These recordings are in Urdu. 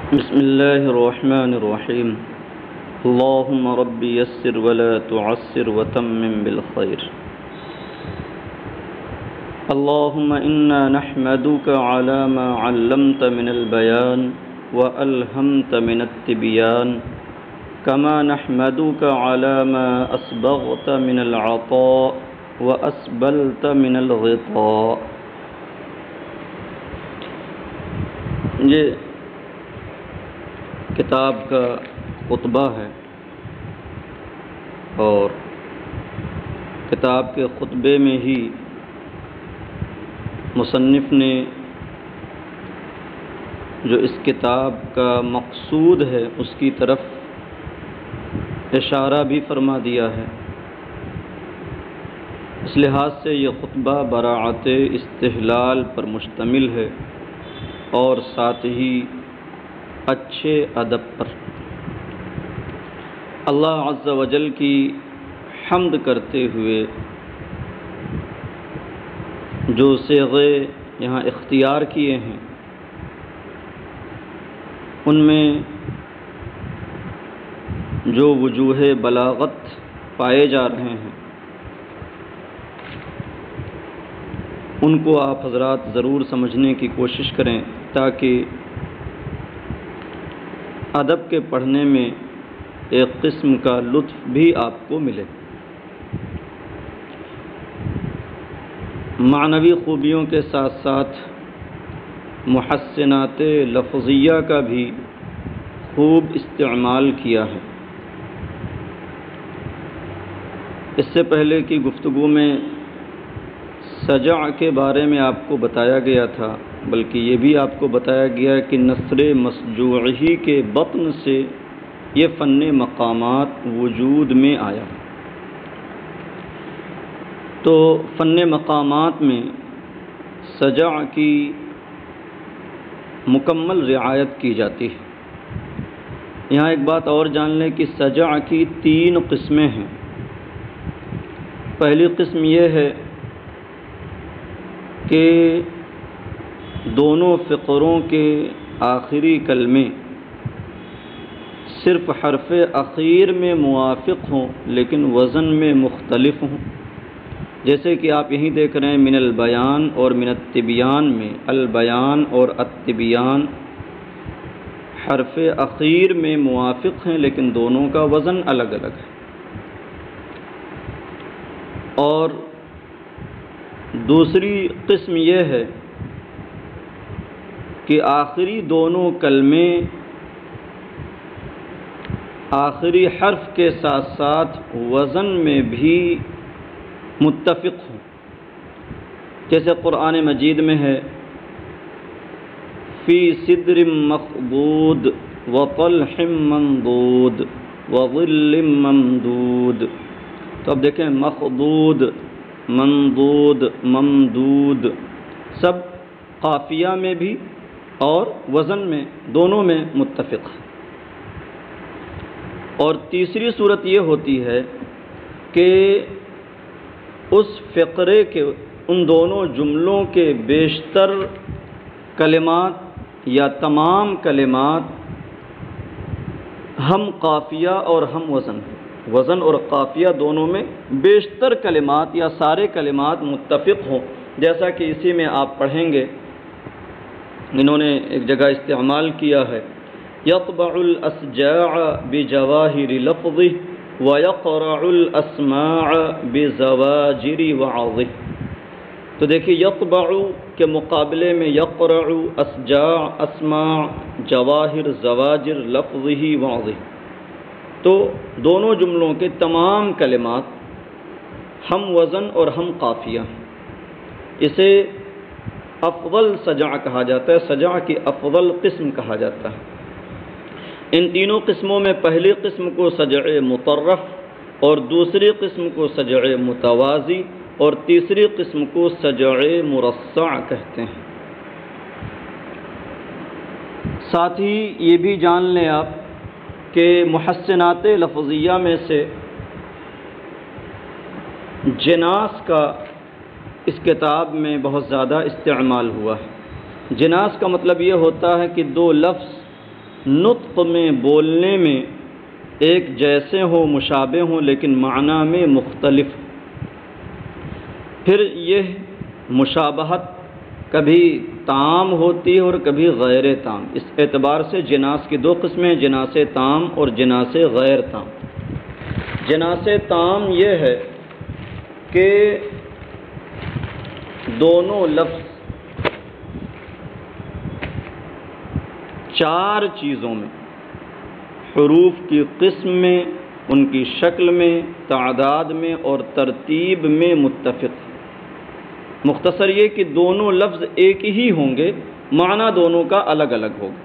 بسم الله الرحمن الرحيم. اللهم رب يسر ولا تعسر وتمم بالخير. اللهم إنا نحمدك على ما علمت من البيان وألهمت من التبيان، كما نحمدك على ما أسبغت من العطاء وأسبلت من الغطاء. یہ کتاب کا خطبہ ہے اور کتاب کے خطبے میں ہی مصنف نے جو اس کتاب کا مقصود ہے اس کی طرف اشارہ بھی فرما دیا ہے. اس لحاظ سے یہ خطبہ براعت استحلال پر مشتمل ہے اور ساتھ ہی اچھے ادب پر. اللہ عز و جل کی حمد کرتے ہوئے جو صیغے یہاں اختیار کیے ہیں ان میں جو وجوہ بلاغت پائے جا رہے ہیں ان کو آپ حضرات ضرور سمجھنے کی کوشش کریں تاکہ ادب کے پڑھنے میں ایک قسم کا لطف بھی آپ کو ملے. معنوی خوبیوں کے ساتھ ساتھ محسنات لفظیہ کا بھی خوب استعمال کیا ہے. اس سے پہلے کی گفتگو میں سجع کے بارے میں آپ کو بتایا گیا تھا، بلکہ یہ بھی آپ کو بتایا گیا کہ نثر مسجوعی کے بطن سے یہ فن مقامات وجود میں آیا. تو فن مقامات میں سجع کی مکمل رعایت کی جاتی ہے. یہاں ایک بات اور جان لیں کہ سجع کی 3 قسمیں ہیں. پہلی قسم یہ ہے کہ دونوں فقروں کے آخری کلمے صرف حرف اخیر میں موافق ہوں لیکن وزن میں مختلف ہوں. جیسے کہ آپ یہیں دیکھ رہے ہیں من البیان اور من التبیان میں البیان اور التبیان حرف اخیر میں موافق ہیں لیکن دونوں کا وزن الگ الگ ہے. اور دوسری قسم یہ ہے کہ آخری دونوں کلمے آخری حرف کے ساتھ ساتھ وزن میں بھی متفق ہوں. جیسے قرآن مجید میں ہے فی صدر مخضود وطلح منضود وظل ممدود. تو اب دیکھیں مخضود، منضود، ممدود سب قافیہ میں بھی اور وزن میں دونوں میں متفق. اور تیسری صورت یہ ہوتی ہے کہ اس فقرے کے ان دونوں جملوں کے بیشتر کلمات یا تمام کلمات ہم قافیہ اور ہم وزن اور قافیہ دونوں میں بیشتر کلمات یا سارے کلمات متفق ہوں. جیسا کہ اسی میں آپ پڑھیں گے انہوں نے ایک جگہ استعمال کیا ہے یطبع الاسجاع بجواہر لفظه ویقرع الاسماع بزواجر وعظه. تو دیکھیے یطبع کے مقابلے میں یقرع، اسجاع، اسماع، جواہر، زواجر، لفظه وعظه. تو دونوں جملوں کے تمام کلمات ہم وزن اور ہم قافیہ. اسے افضل سجع کہا جاتا ہے، سجع کی افضل قسم کہا جاتا ہے. ان تینوں قسموں میں پہلی قسم کو سجع مطرف اور دوسری قسم کو سجع متوازی اور تیسری قسم کو سجع مرصع کہتے ہیں. ساتھ ہی یہ بھی جان لیں آپ کہ محسنات لفظیہ میں سے جناس کا اس کتاب میں بہت زیادہ استعمال ہوا ہے. جناس کا مطلب یہ ہوتا ہے کہ دو لفظ نطق میں بولنے میں ایک جیسے ہوں مشابہ ہوں لیکن معنی میں مختلف. پھر یہ مشابہت کبھی تام ہوتی ہے اور کبھی غیر تام. اس اعتبار سے جناس کی دو قسمیں ہیں، جناس تام اور جناس غیر تام. جناس تام یہ ہے کہ دونوں لفظ چار چیزوں میں، حروف کی قسم میں، ان کی شکل میں، تعداد میں اور ترتیب میں متفق. مختصر یہ کہ دونوں لفظ ایک ہی ہوں گے، معنی دونوں کا الگ الگ ہوگا.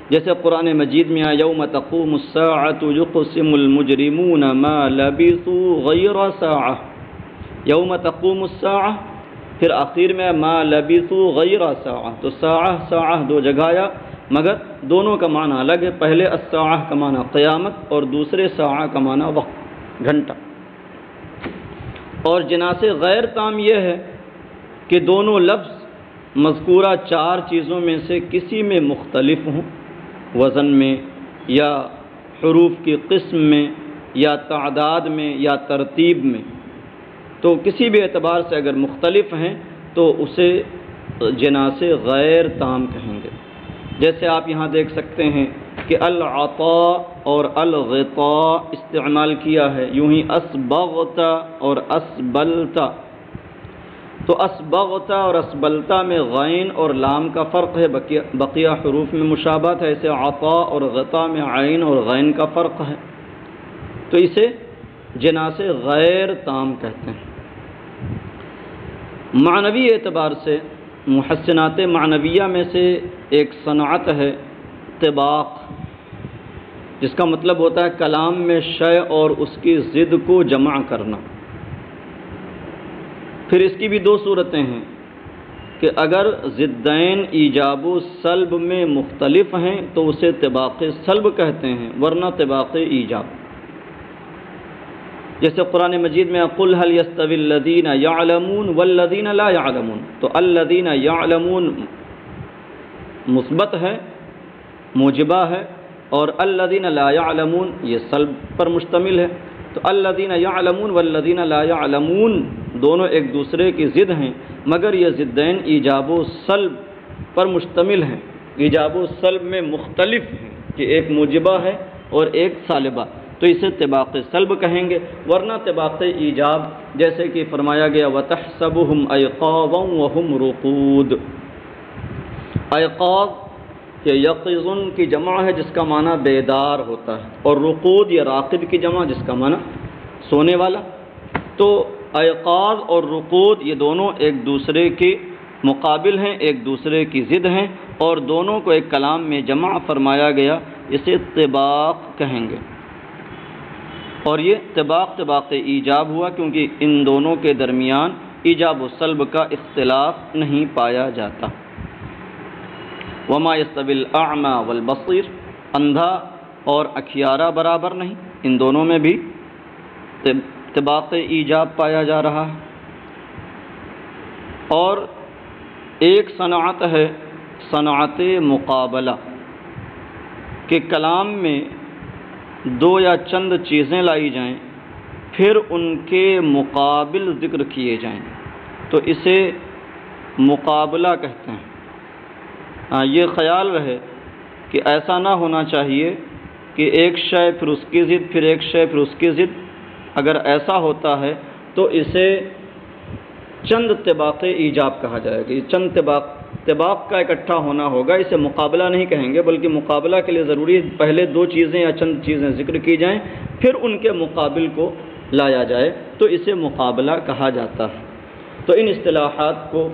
جیسے قرآن مجید میں یوم تقوم الساعة یقسم المجرمون ما لبثوا غیر ساعة. یوم تقوم الساعة، پھر آخر میں ما لبثوا غیر ساعة. تو ساعة ساعة دو جگہ آیا مگر دونوں کا معنی الگ ہے. پہلے الساعة کا معنی قیامت اور دوسرے ساعة کا معنی وقت، گھنٹہ. اور جناس غیر تام یہ ہے کہ دونوں لفظ مذکورہ چار چیزوں میں سے کسی میں مختلف ہوں، وزن میں یا حروف کی قسم میں یا تعداد میں یا ترتیب میں. تو کسی بھی اعتبار سے اگر مختلف ہیں تو اسے جناس غیر تام کہیں گے. جیسے آپ یہاں دیکھ سکتے ہیں کہ العطاء اور الغطاء استعمال کیا ہے، یوں ہی اسبغتا اور اسبلتا. تو اسبغتا اور اسبلتا میں غین اور لام کا فرق ہے، بقیہ حروف میں مشابہت ہے. ایسے عطاء اور غطاء میں عین اور غین کا فرق ہے. تو اسے جناس غیر تام کہتے ہیں. معنوی اعتبار سے محسنات معنویہ میں سے ایک صنعت ہے طباق، جس کا مطلب ہوتا ہے کلام میں شے اور اس کی ضد کو جمع کرنا. پھر اس کی بھی دو صورتیں ہیں کہ اگر ضدین ایجاب و سلب میں مختلف ہیں تو اسے طباق سلب کہتے ہیں، ورنہ طباق ایجاب. جیسے قرآن مجید میں قل هل يستوي الذين يعلمون والذين لا يعلمون. تو الذين يعلمون مثبت ہے، موجبہ ہے، اور الذين لا يعلمون یہ سلب پر مشتمل ہے. تو الذين يعلمون والذين لا يعلمون دونوں ایک دوسرے کی ضد ہیں، مگر یہ ضدین ایجاب و سلب پر مشتمل ہیں. ایجاب و سلب میں مختلف ہیں کہ ایک موجبہ ہے اور ایک سالبہ، تو اسے طباق سلب کہیں گے، ورنہ طباق ایجاب جیسے کہ فرمایا گیا وَتَحْسَبُهُمْ أَيْقَاظًا وَهُمْ رُقُودٌ. ایقاظ یہ یقظن کی جمع ہے جس کا معنی بیدار ہوتا ہے، اور رقود یہ راقد کی جمع جس کا معنی سونے والا. تو ایقاظ اور رقود یہ دونوں ایک دوسرے کے مقابل ہیں، ایک دوسرے کی ضد ہیں، اور دونوں کو ایک کلام میں جمع فرمایا گیا، اسے طباق کہیں گے. اور یہ طباق ایجاب ہوا کیونکہ ان دونوں کے درمیان ایجاب و سلب کا اختلاف نہیں پایا جاتا. وما يستوي الاعمى والبصير، اندھا اور اکھیارا برابر نہیں، ان دونوں میں بھی طباق ایجاب پایا جا رہا ہے. اور ایک صنعت ہے صنعت مقابلہ، کہ کلام میں دو یا چند چیزیں لائی جائیں پھر ان کے مقابل ذکر کیے جائیں، تو اسے مقابلہ کہتے ہیں. یہ خیال رہے کہ ایسا نہ ہونا چاہیے کہ ایک شے پھر اس کی ضد، پھر ایک شے پھر اس کی ضد. اگر ایسا ہوتا ہے تو اسے چند طباق ایجاب کہا جائے گا. یہ چند طباق کا اکٹھا ہونا ہوگا، اسے مقابلہ نہیں کہیں گے، بلکہ مقابلہ کے لیے ضروری پہلے دو چیزیں یا چند چیزیں ذکر کی جائیں پھر ان کے مقابل کو لایا جائے، تو اسے مقابلہ کہا جاتا ہے. تو ان اصطلاحات کو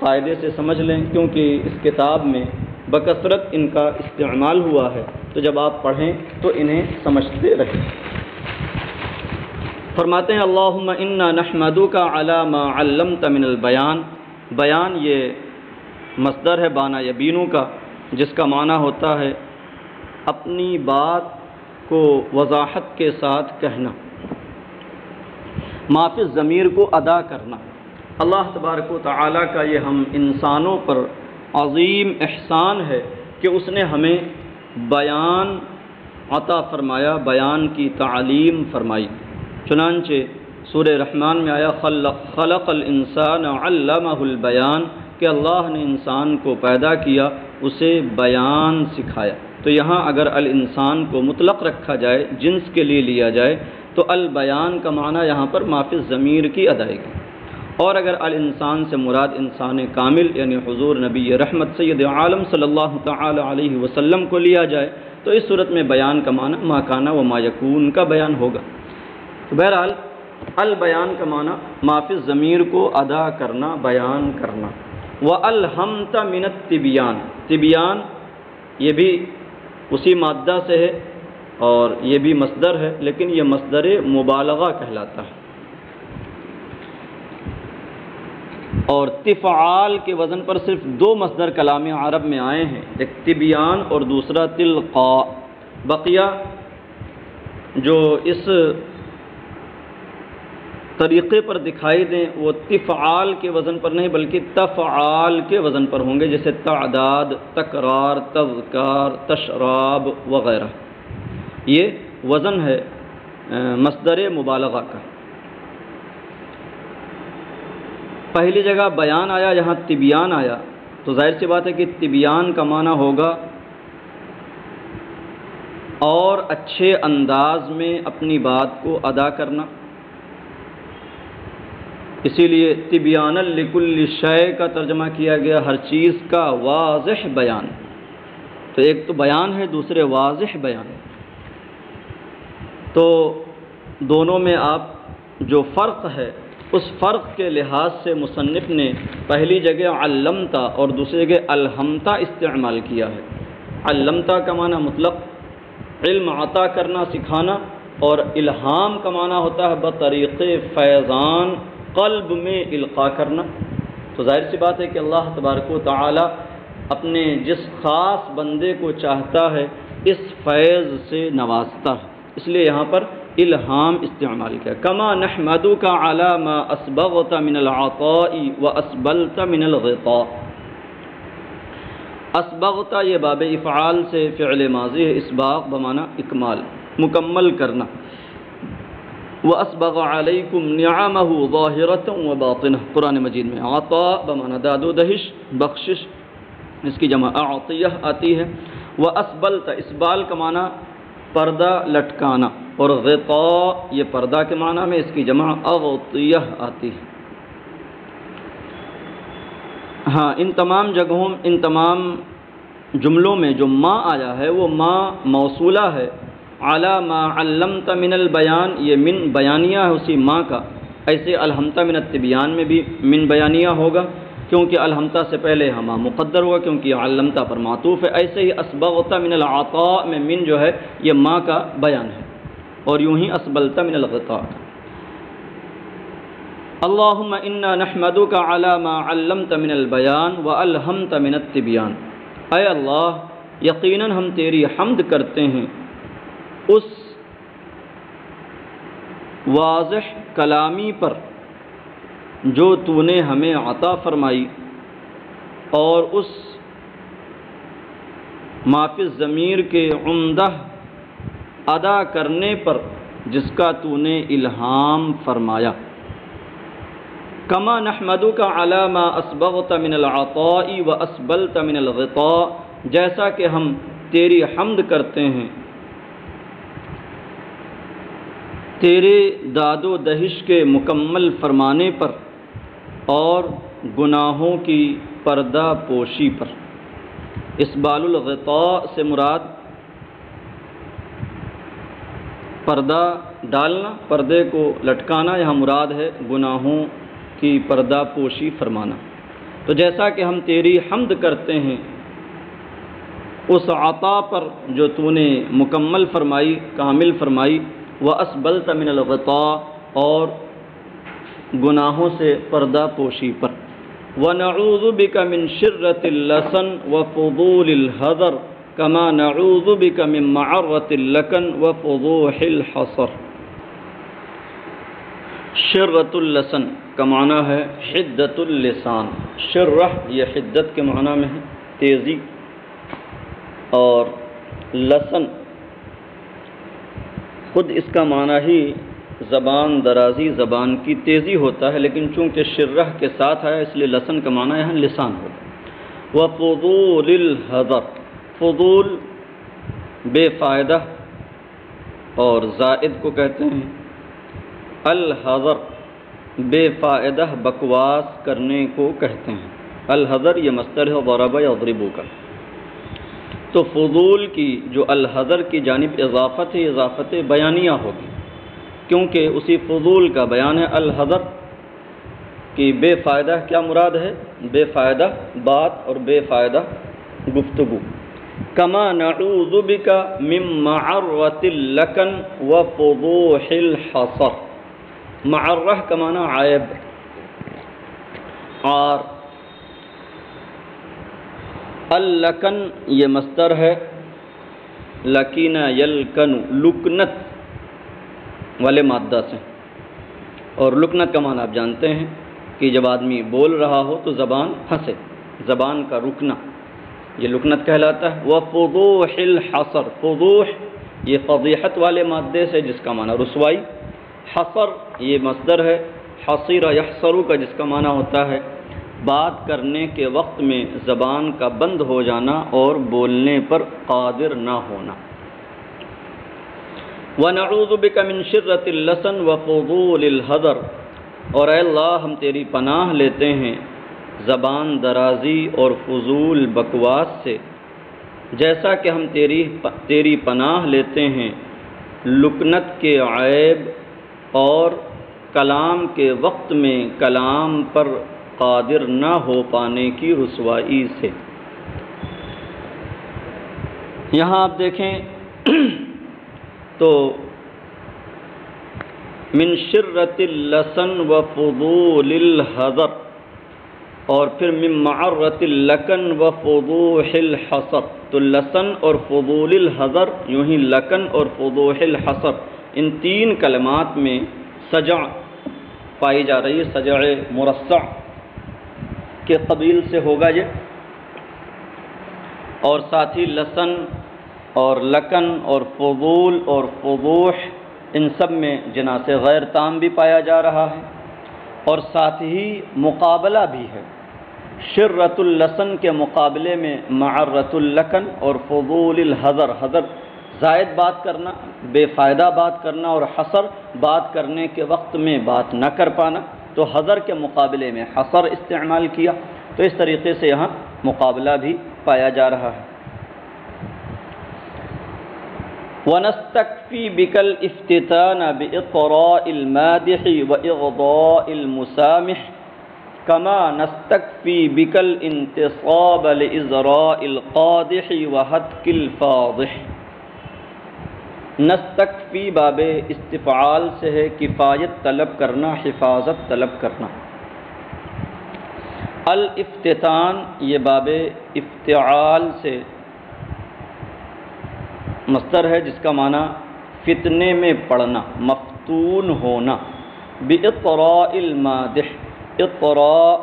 قاعدے سے سمجھ لیں، کیونکہ اس کتاب میں بکثرت ان کا استعمال ہوا ہے، تو جب آپ پڑھیں تو انہیں سمجھتے رہیں. فرماتے ہیں اللہم انا نحمدک علی ما علمت من البیان. بیان یہ مصدر ہے بانا یبینو کا، جس کا معنی ہوتا ہے اپنی بات کو وضاحت کے ساتھ کہنا، ما فی الضمیر کو ادا کرنا. اللہ تبارک و تعالیٰ کا یہ ہم انسانوں پر عظیم احسان ہے کہ اس نے ہمیں بیان عطا فرمایا، بیان کی تعلیم فرمائی۔ چنانچہ سورہ رحمان میں آیا خلق الانسان علمہ البیان، کہ اللہ نے انسان کو پیدا کیا، اسے بیان سکھایا۔ تو یہاں اگر الانسان کو مطلق رکھا جائے، جنس کے لیے لیا جائے، تو البیان کا معنی یہاں پر مافی ضمیر کی ادائیگی، اور اگر الانسان سے مراد انسان کامل یعنی حضور نبی رحمت سید عالم صلی اللہ تعالی علیہ وسلم کو لیا جائے، تو اس صورت میں بیان کا معنی ما کانا و ما یکون کا بیان ہوگا۔ تو بہرحال البیان کا معنی مافی ضمیر کو ادا کرنا، بیان کرنا۔ وَأَلْهَمْتَ مِنَ التِّبْيَانِ، تبیان یہ بھی اسی مادہ سے ہے اور یہ بھی مصدر ہے، لیکن یہ مصدر مبالغہ کہلاتا ہے، اور تفعال کے وزن پر صرف دو مصدر کلام عرب میں آئے ہیں، ایک تبیان اور دوسرا تلقاء۔ بقیہ جو اس طریقے پر دکھائی دیں وہ تفعال کے وزن پر نہیں بلکہ تفعال کے وزن پر ہوں گے، جیسے تعداد، تکرار، تذکار، تشراب وغیرہ۔ یہ وزن ہے مصدر مبالغہ کا۔ پہلی جگہ بیان آیا، یہاں تبیان آیا، تو ظاہر سی بات ہے کہ تبیان کا معنی ہوگا اور اچھے انداز میں اپنی بات کو ادا کرنا۔ اسی لیے تبیان لکل شیء کا ترجمہ کیا گیا، ہر چیز کا واضح بیان۔ تو ایک تو بیان ہے، دوسرے واضح بیان۔ تو دونوں میں آپ جو فرق ہے اس فرق کے لحاظ سے مصنف نے پہلی جگہ علمتا اور دوسری جگہ الہمتا استعمال کیا ہے۔ علمتا کا معنی مطلق علم عطا کرنا، سکھانا، اور الہام کا معنی ہوتا ہے بطریق فیضان قلب میں القاء کرنا۔ تو ظاہر سی بات ہے کہ اللہ تبارک و تعالی اپنے جس خاص بندے کو چاہتا ہے اس فیض سے نوازتا ہے، اس لیے یہاں پر الہام استعمال کیا۔ کما نحمدک علی ما اسبغت من العطاء واسبلت من الغطاء۔ اسبغت یہ باب افعال سے فعل ماضی ہے، اسباغ بمعنی اکمال، مکمل کرنا۔ وَأَسْبَغَ عَلَيْكُمْ نِعَمَهُ ظَاهِرَةً وَبَاطِنَةً، قرآن مجید میں عطاء بمعنی داد و دہش، بخشش، اس کی جمع اعطیہ آتی ہے۔ وَأَسْبَلْتَ اسبال کا معنی پردہ لٹکانا، اور غطاء یہ پردہ کے معنی میں اس کی جمع اغطیہ آتی ہے۔ ہاں، ان تمام جگہوں، ان تمام جملوں میں جو ما آیا ہے وہ ما موصولہ ہے۔ علی ما علمت من البیان، یہ من بیانیہ ہے اسی ما کا۔ ایسے الہمتا من التبیان میں بھی من بیانیہ ہوگا، کیونکہ الہمتا سے پہلے ہما مقدر ہوا، کیونکہ علمتا پر معطوف ہے۔ ایسے ہی اسبغت من العطاء میں من جو ہے یہ ما کا بیان ہے، اور یوں ہی اسبلت من الغطاء۔ اللہم انا نحمدک علی ما علمت من البیان والہمت من التبیان۔ اے اللہ، یقیناً ہم تیری حمد کرتے ہیں اس واضح کلامی پر جو تو نے ہمیں عطا فرمائی، اور اس مافی الضمیر کے عمدہ ادا کرنے پر جس کا تو نے الہام فرمایا۔ کما نحمدک علی ما اسبغت من العطاء واسبلت من الغطاء، جیسا کہ ہم تیری حمد کرتے ہیں تیرے داد و دہش کے مکمل فرمانے پر اور گناہوں کی پردہ پوشی پر۔ اسبال الغطاء سے مراد پردہ ڈالنا، پردے کو لٹکانا، یہاں مراد ہے گناہوں کی پردہ پوشی فرمانا۔ تو جیسا کہ ہم تیری حمد کرتے ہیں اس عطا پر جو تو نے مکمل فرمائی، کامل فرمائی، وَأَسْبَلْتَ مِنَ الْغِطَاءِ، اور گناہوں سے پردہ پوشی پر۔ وَنَعُوذُ بِكَ مِنْ شِرَّةِ اللَّسَنِ وَفُضُولِ الْحَذَرِ كَمَا نَعُوذُ بِكَ مِنْ مَعَرَّةِ اللَّكَنِ وَفُضُوحِ الْحَصَرِ۔ شرۃ اللسن کا معنی ہے حدت اللسان۔ شرح یہ حدت کے معنی میں ہے، تیزی، اور لسن خود اس کا معنی ہی زبان درازی، زبان کی تیزی ہوتا ہے، لیکن چونکہ شرح کے ساتھ آیا اس لیے لسن کا معنی یہاں لسان ہوگا۔ وفضول الحذر، فضول بے فائدہ اور زائد کو کہتے ہیں، الحذر بے فائدہ بکواس کرنے کو کہتے ہیں۔ الحذر یہ مصدر ہے ضرب یضرب کا، تو فضول کی جو الحذر کی جانب اضافت ہے، اضافت بیانیہ ہوگی، کیونکہ اسی فضول کا بیان ہے۔ الحذر کی بے فائدہ کیا مراد ہے؟ بے فائدہ بات اور بے فائدہ گفتگو۔ کما نعوذ بک من معرۃ اللکن وفضوح الحصر، معرہ کا معنی عیب، عار، اللکن یہ مصدر ہے لکین یلکن، لکنت والے مادہ سے، اور لکنت کا معنی آپ جانتے ہیں کہ جب آدمی بول رہا ہو تو زبان پھنسے، زبان کا رکنا، یہ لکنت کہلاتا ہے۔ وفضوح الحصر، فضوح یہ فضیحت والے مادے سے جس کا معنی رسوائی، حصر یہ مصدر ہے حصیر یحصر کا جس کا معنی ہوتا ہے بات کرنے کے وقت میں زبان کا بند ہو جانا اور بولنے پر قادر نہ ہونا۔ وَنَعُوذُ بِكَ مِن شِرَّةِ اللسن وَفُضُولِ الْحَذر، اور اے اللہ ہم تیری پناہ لیتے ہیں زبان درازی اور فضول بکواس سے، جیسا کہ ہم تیری پناہ لیتے ہیں لکنت کے عیب اور کلام کے وقت میں کلام پر قادر نہ ہو پانے کی رسوائی سے۔ یہاں آپ دیکھیں تو من شرۃ اللسن وفضول الحذر، اور پھر من معرۃ اللکن وفضوح الحصر، تو لسن اور فضول الحذر یوں ہی لکن اور فضوح الحصر ان تین کلمات میں سجع پائی جا رہی ہے، سجع مرصع کے قبیل سے ہوگا یہ، اور ساتھ ہی لسن اور لکن اور فضول اور فضوح ان سب میں جناس غیر تام بھی پایا جا رہا ہے، اور ساتھ ہی مقابلہ بھی ہے، شرۃ اللسن کے مقابلے میں معرۃ اللکن اور فضول الحذر، حذر زائد بات کرنا، بے فائدہ بات کرنا، اور حصر بات کرنے کے وقت میں بات نہ کر پانا، تو حذر کے مقابلے میں حصر استعمال کیا، تو اس طریقے سے یہاں مقابلہ بھی پایا جا رہا ہے۔ وَنَسْتَكْفِي بِكَ الْإِفْتِتَانَ بِإِطْرَاءِ الْمَادِحِ وَإِغْضَاءِ الْمُسَامِحِ كَمَا نَسْتَكْفِي بِكَ الْإِنْتِصَابَ لِإِزْرَاءِ الْقَادِحِ وَهَتْكِ الْفَاضِحِ۔ نستکفی باب استفعال سے ہے، کفایت طلب کرنا، حفاظت طلب کرنا۔ الافتتان یہ باب افتعال سے مصدر ہے جس کا معنی فتنے میں پڑنا، مفتون ہونا۔ باطراء المادح، اطراء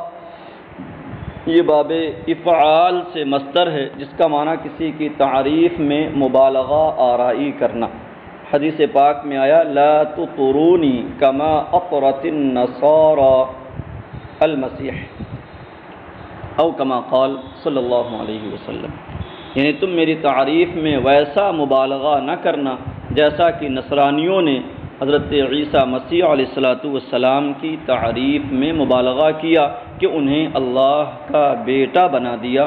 یہ باب افعال سے مصدر ہے جس کا معنی کسی کی تعریف میں مبالغہ آرائی کرنا۔ حدیث پاک میں آیا لا تطرونی کما اطرت النصارى المسیح، او کما قال صلی اللہ علیہ وسلم، یعنی تم میری تعریف میں ویسا مبالغہ نہ کرنا جیسا کہ نصرانیوں نے حضرت عیسیٰ مسیح علیہ السلام کی تعریف میں مبالغہ کیا کہ انہیں اللہ کا بیٹا بنا دیا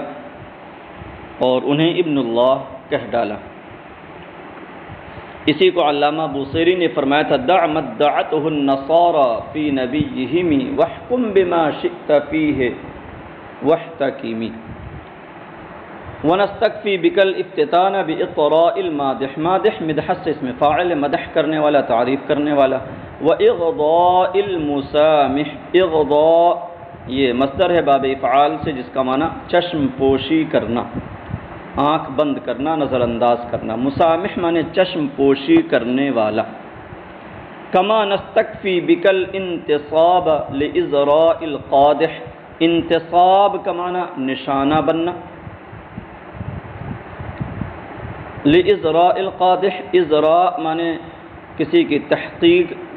اور انہیں ابن اللہ کہہ ڈالا۔ اسی کو علامہ بوصیری نے فرمایا تھا دع ما ادعته النصارى في نبيهم واحكم بما شئت فيه واحتكم۔ ونستکفی بک الافتتان باطراء المادح، مادح مدح سے اسم فاعل، مدح کرنے والا، تعریف کرنے والا۔ واغضاء المسامح، اغضاء یہ مصدر ہے باب افعال سے جس کا معنی چشم پوشی کرنا، آنکھ بند کرنا، نظر انداز کرنا۔ مسامح معنی چشم پوشی کرنے والا۔ کما نستکفی بک الانتصاب لازراء القادح، انتصاب کا معنی نشانہ بننا، لِإِزْرَاءِ الْقَادِحِ، ازراء مانے کسی کی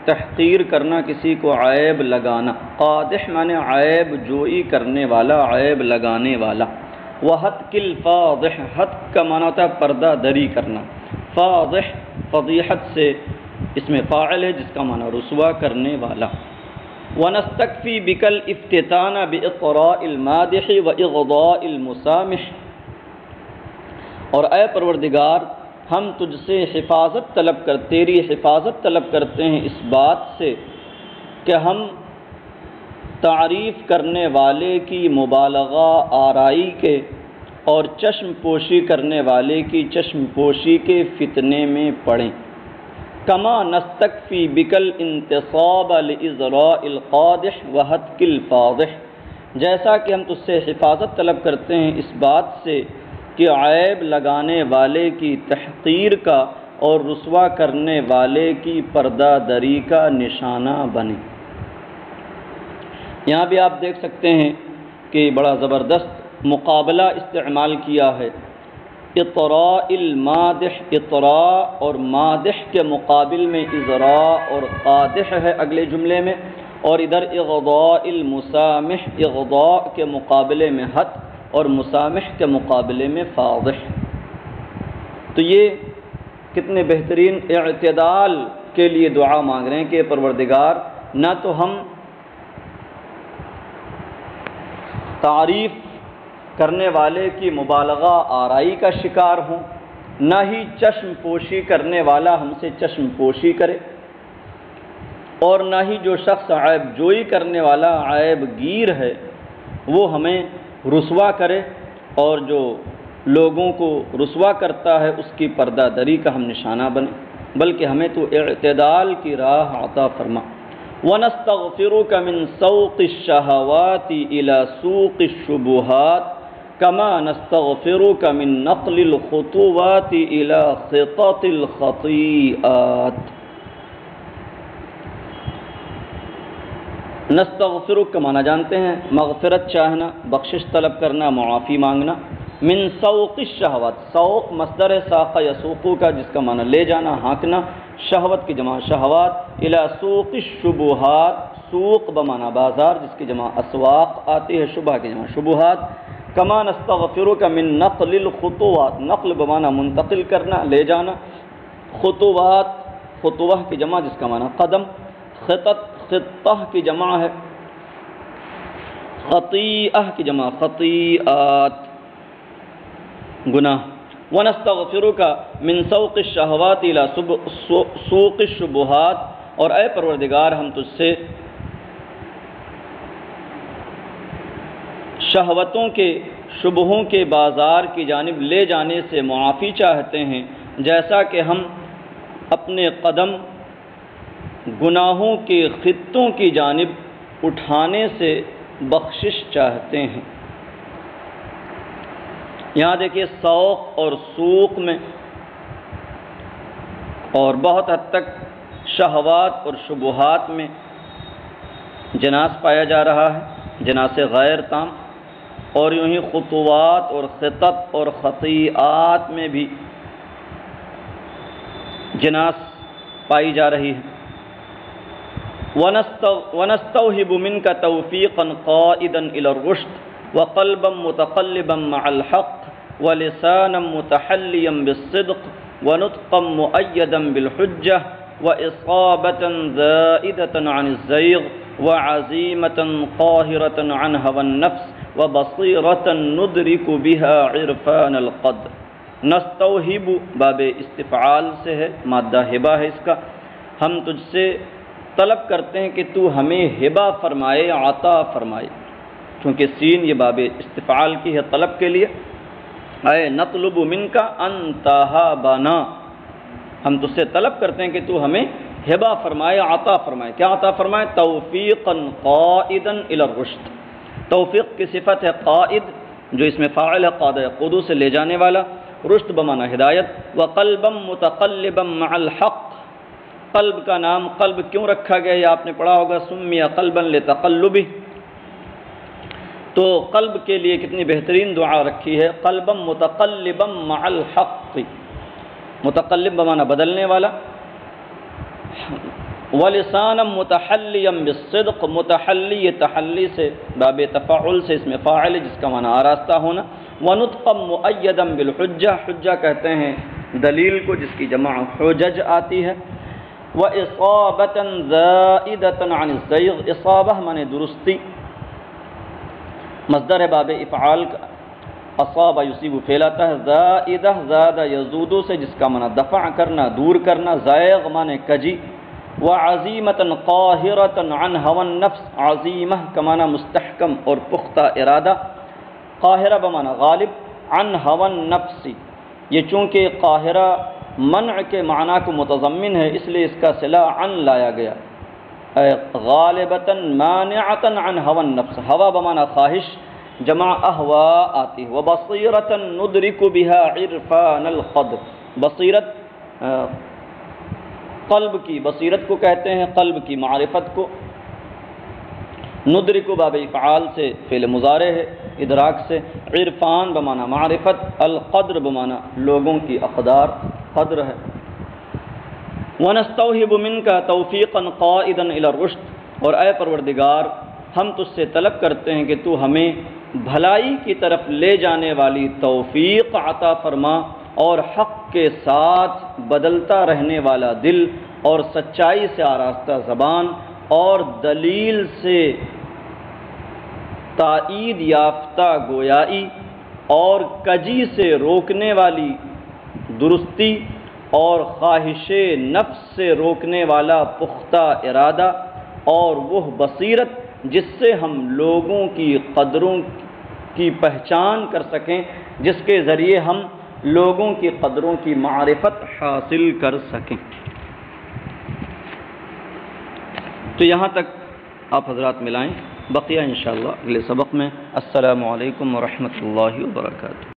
تحقیر کرنا، کسی کو عیب لگانا، قادح مانے عیب جوئی کرنے والا، عیب لگانے والا۔ وَحَتْكِ الْفَاضِحِ، حتک کا معنی ہوتا ہے پردہ دری کرنا، فاضح فضیحت سے اس میں فاعل ہے جس کا معنی رسوا کرنے والا۔ وَنَسْتَكْفِي بِكَ الْإِفْتِتَانَ بِإِقْرَاءِ الْمَادِحِ وَإِغْضَاءِ الْمُسَامِحِ، اور اے پروردگار ہم تجھ سے تیری حفاظت طلب کرتے ہیں اس بات سے کہ ہم تعریف کرنے والے کی مبالغہ آرائی کے اور چشم پوشی کرنے والے کی چشم پوشی کے فتنے میں پڑیں۔ کما نستکفی بکل انتصاب لإزراء القادح وحتک الفاضح، جیسا کہ ہم تجھ سے حفاظت طلب کرتے ہیں اس بات سے کہ عیب لگانے والے کی تحقیر کا اور رسوا کرنے والے کی پردہ دری کا نشانہ بنے۔ یہاں بھی آپ دیکھ سکتے ہیں کہ بڑا زبردست مقابلہ استعمال کیا ہے۔ اطراء المادح، اطراء اور مادح کے مقابل میں ازراء اور قادح ہے اگلے جملے میں، اور ادھر اغضاء المسامح، اغضاء کے مقابلے میں حد اور مسامح کے مقابلے میں فاضح۔ تو یہ کتنے بہترین اعتدال کے لیے دعا مانگ رہے ہیں کہ پروردگار نہ تو ہم تعریف کرنے والے کی مبالغہ آرائی کا شکار ہوں، نہ ہی چشم پوشی کرنے والا ہم سے چشم پوشی کرے، اور نہ ہی جو شخص عیب جوئی کرنے والا عیب گیر ہے وہ ہمیں رسوا کرے، اور جو لوگوں کو رسوا کرتا ہے اس کی پردہ دری کا ہم نشانہ بنے، بلکہ ہمیں تو اعتدال کی راہ عطا فرما۔ وَنَسْتَغْفِرُكَ مِنْ سَوْقِ الشَّهَوَاتِ إِلَى سُوقِ الشُّبُهَاتِ كَمَا نَسْتَغْفِرُكَ مِنْ نَقْلِ الْخُطُوَاتِ إِلَى خِطَطِ الْخَطِيئَاتِ۔ نستغفرک کا معنی جانتے ہیں، مغفرت چاہنا، بخشش طلب کرنا، معافی مانگنا۔ من سوق الشہوات، سوق مصدر ہے ساق یسوقو کا جس کا معنی لے جانا، ہانکنا، شہوت کی جمع شہوات، الی سوق الشبہات، سوق بمعنی بازار جس کی جمع اسواق آتی ہے، شبہ کی جمع شبہات۔ کما نستغفرک من نقل الخطوات، نقل بمعنی منتقل کرنا، لے جانا، خطوات خطوہ کی جمع جس کا معنی قدم، خطہ کی جمع ہے، خطیئہ کی جمع خطیئات گناہ۔ وَنَسْتَغْفِرُكَ مِنْ سَوْقِ الشَّهَوَاتِ إِلَى سُوقِ الشُّبُهَاتِ، اور اے پروردگار ہم تجھ سے شہوتوں کے شبہوں کے بازار کی جانب لے جانے سے معافی چاہتے ہیں، جیسا کہ ہم اپنے قدم گناہوں کے خطوں کی جانب اٹھانے سے بخشش چاہتے ہیں۔ یہاں دیکھیے سوق اور سوق میں اور بہت حد تک شہوات اور شبہات میں جناس پایا جا رہا ہے، جناس غیر تام، اور یوں ہی خطوات اور خطط اور خطیئات میں بھی جناس پائی جا رہی ہے۔ وَنَسْتَوْهِبُ مِنْكَ تَوْفِيقًا قَائِدًا إِلَى الرُّشْدِ وَقَلْبًا مُتَقَلِّبًا مَعَ الْحَقِّ وَلِسَانًا مُتَحَلِّيًا بِالصِّدْقِ وَنُطْقًا مُؤَيَّدًا بِالْحُجَّةِ وَإِصَابَةً زَائِدَةً عَنِ الزَّيْغِ وَعَزِيمَةً قَاهِرَةً عَنْ هَوَى النَّفْسِ وَبَصِيرَةً نُدْرِكُ بِهَا عِرْفَانَ الْقَدْرِ۔ نستوہب باب استفعال سے ہے، مادہ ہبہ ہے اس کا، ہم تجھ سے طلب کرتے ہیں کہ تو ہمیں ہبہ فرمائے، عطا فرمائے، کیونکہ سین یہ باب استفعال کی ہے طلب کے لیے۔ اے نطلب منک ان تہبنا، ہم تجھ سے طلب کرتے ہیں کہ تو ہمیں ہبہ فرمائے، عطا فرمائے۔ کیا عطا فرمائے؟ توفیقا قائدا الی الرشد، توفیق کی صفت ہے قائد جو اس میں فاعل ہے، قاد یقودو سے لے جانے والا، رشد بمعنی ہدایت۔ وقلبا متقلبا مع الحق، قلب کا نام قلب کیوں رکھا گیا یہ آپ نے پڑھا ہوگا، سمی قلبا لتقلبہ، تو قلب کے لیے کتنی بہترین دعا رکھی ہے، قلبا متقلبا مع الحق، متقلب بمعنی بدلنے والا، ولسانا متحلیا بالصدق، متحلی یہ تحلی سے باب تفاعل سے اس میں فاعل ہے جس کا معنی آراستہ ہونا، ونطقا مؤیدا بالحجہ، حجہ کہتے ہیں دلیل کو جس کی جمع حجج آتی ہے، وإصابة زائدة عن الزیغ، اصابہ معنی درستی، مصدر ہے باب افعال کا، اصاب یصیب فعل آتا ہے، زائدہ زاد یزود سے جس کا معنی دفع کرنا دور کرنا، زائغ معنی کجی، وعزیمة قاہرة عن هوى النفس، عزیمہ کا معنی مستحکم اور پختہ ارادہ، قاہرہ بمعنی غالب، عن هوى النفس، یہ چونکہ قاہرہ منع کے معنی کو متضمن ہے اس لیے اس کا صلہ عن لایا گیا، غالبۃ مانعۃ عن هوى النفس، ہوا بمعنی خواہش جمع اہوا آتی ہے، وبصیرۃ ندرک بها عرفان القدر، بصیرت قلب کی، بصیرت کو کہتے ہیں قلب کی معرفت کو، ندرک باب افعال سے فعل مضارع ہے ادراک سے، عرفان بمعنی معرفت، القدر بمعنی لوگوں کی اقدار قدر ہے، ونستوہب منک توفیقا قائدا الی الرشد، اور اے پروردگار ہم تجھ سے طلب کرتے ہیں کہ تو ہمیں بھلائی کی طرف لے جانے والی توفیق عطا فرما، اور حق کے ساتھ بدلتا رہنے والا دل، اور سچائی سے آراستہ زبان، اور دلیل سے تائید یافتہ گویائی، اور کجی سے روکنے والی درستی، اور خواہش نفس سے روکنے والا پختہ ارادہ، اور وہ بصیرت جس سے ہم لوگوں کی قدروں کی پہچان کر سکیں، جس کے ذریعے ہم لوگوں کی قدروں کی معرفت حاصل کر سکیں۔ تو یہاں تک آپ حضرات ملائیں، بقیہ انشاءاللہ اگلے سبق میں۔ السلام علیکم ورحمۃ اللہ وبرکاتہ۔